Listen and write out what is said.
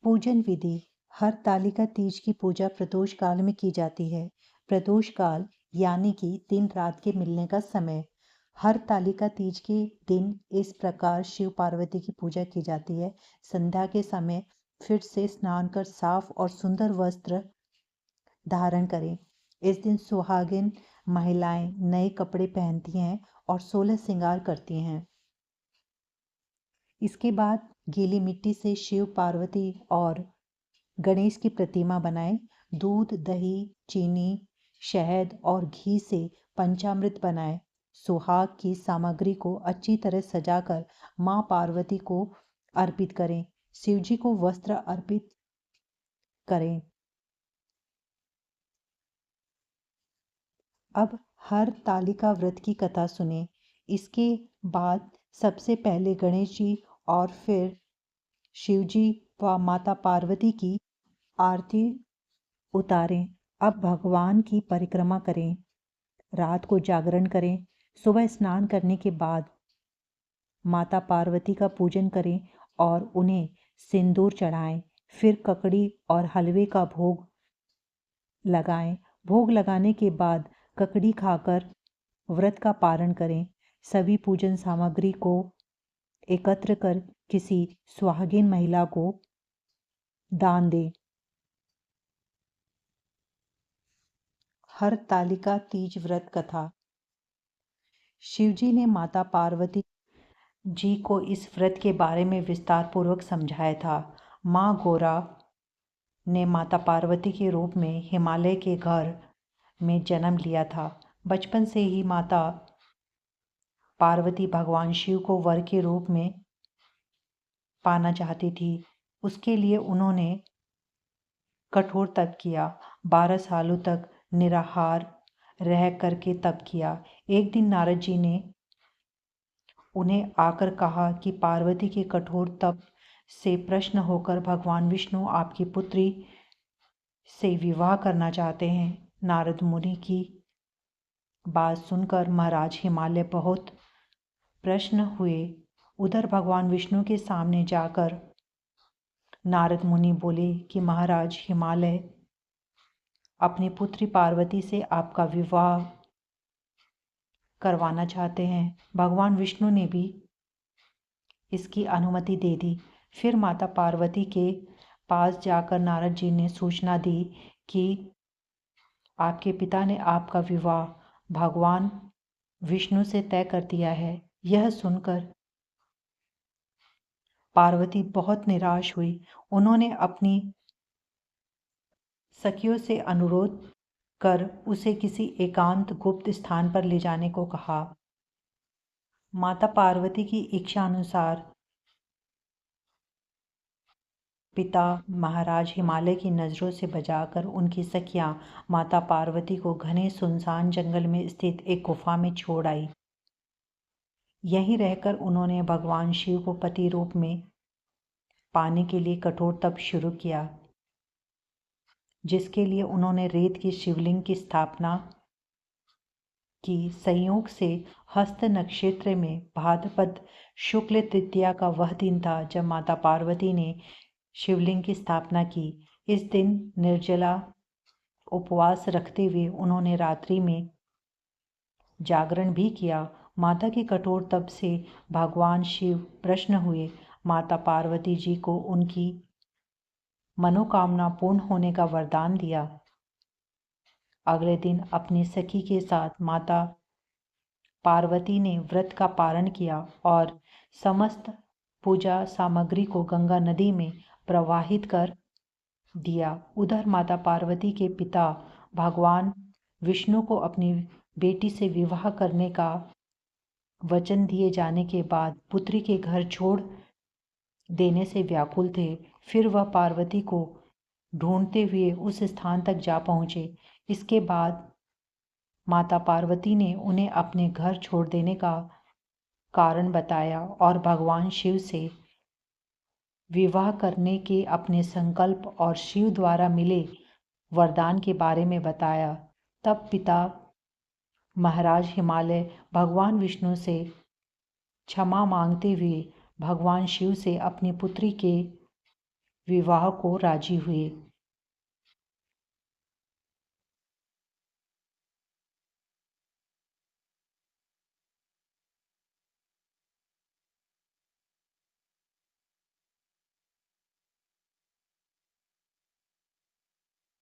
पूजन विधि। हरतालिका तीज की पूजा प्रदोष काल में की जाती है। प्रदोष काल यानी कि दिन रात के मिलने का समय। हरतालिका तीज के दिन इस प्रकार शिव पार्वती की पूजा की जाती है। संध्या के समय फिर से स्नान कर साफ और सुंदर वस्त्र धारण करें। इस दिन सुहागिन महिलाएं नए कपड़े पहनती हैं और 16 श्रृंगार करती हैं। इसके बाद गीली मिट्टी से शिव पार्वती और गणेश की प्रतिमा बनाएं। दूध, दही, चीनी, शहद और घी से पंचामृत बनाएं। सुहाग की सामग्री को अच्छी तरह सजाकर मां पार्वती को अर्पित करें। शिवजी को वस्त्र अर्पित करें। अब हरतालिका व्रत की कथा सुने। इसके बाद सबसे पहले गणेश जी और फिर शिवजी व माता पार्वती की आरती उतारें। अब भगवान की परिक्रमा करें। रात को जागरण करें। सुबह स्नान करने के बाद माता पार्वती का पूजन करें और उन्हें सिंदूर चढ़ाएं। फिर ककड़ी और हलवे का भोग लगाएं। भोग लगाने के बाद ककड़ी खाकर व्रत का पारण करें। सभी पूजन सामग्री को एकत्र कर किसी सुहागिन महिला को दान दें। हरतालिका तीज व्रत कथा। शिवजी ने माता पार्वती जी को इस व्रत के बारे में विस्तार पूर्वक समझाया था। माँ गौरा ने माता पार्वती के रूप में हिमालय के घर में जन्म लिया था। बचपन से ही माता पार्वती भगवान शिव को वर के रूप में पाना चाहती थी। उसके लिए उन्होंने कठोर तप किया। 12 सालों तक निराहार रह करके तप किया। एक दिन नारद जी ने उन्हें आकर कहा कि पार्वती के कठोर तप से प्रसन्न होकर भगवान विष्णु आपकी पुत्री से विवाह करना चाहते हैं। नारद मुनि की बात सुनकर महाराज हिमालय बहुत प्रसन्न हुए। उधर भगवान विष्णु के सामने जाकर नारद मुनि बोले कि महाराज हिमालय अपनी पुत्री पार्वती से आपका विवाह करवाना चाहते हैं। भगवान विष्णु ने भी इसकी अनुमति दे दी। फिर माता पार्वती के पास जाकर नारद जी ने सूचना दी कि आपके पिता ने आपका विवाह भगवान विष्णु से तय कर दिया है। यह सुनकर पार्वती बहुत निराश हुई। उन्होंने अपनी सखियों से अनुरोध कर उसे किसी एकांत गुप्त स्थान पर ले जाने को कहा। माता पार्वती की इच्छा अनुसार पिता महाराज हिमालय की नजरों से बचाकर उनकी सखियां माता पार्वती को घने सुनसान जंगल में स्थित एक गुफा में छोड़ आई। यहीं रहकर उन्होंने भगवान शिव को पति रूप में पाने के लिए कठोर तप शुरू किया, जिसके लिए उन्होंने रेत की शिवलिंग की स्थापना की। संयोग से हस्त नक्षत्र में भाद्रपद शुक्ल तृतीया का वह दिन था जब माता पार्वती ने शिवलिंग की स्थापना की। इस दिन निर्जला उपवास रखते हुए उन्होंने रात्रि में जागरण भी किया। माता के कठोर तप से भगवान शिव प्रसन्न हुए। माता पार्वती जी को उनकी मनोकामना पूर्ण होने का वरदान दिया। अगले दिन अपनी सखी के साथ माता पार्वती ने व्रत का पारण किया और समस्त पूजा सामग्री को गंगा नदी में प्रवाहित कर दिया। उधर माता पार्वती के पिता भगवान विष्णु को अपनी बेटी से विवाह करने का वचन दिए जाने के बाद पुत्री के घर छोड़ देने से व्याकुल थे। फिर वह पार्वती को ढूंढते हुए उस स्थान तक जा पहुंचे। इसके बाद माता पार्वती ने उन्हें अपने घर छोड़ देने का कारण बताया और भगवान शिव से विवाह करने के अपने संकल्प और शिव द्वारा मिले वरदान के बारे में बताया। तब पिता महाराज हिमालय भगवान विष्णु से क्षमा मांगते हुए भगवान शिव से अपनी पुत्री के विवाह को राजी हुए।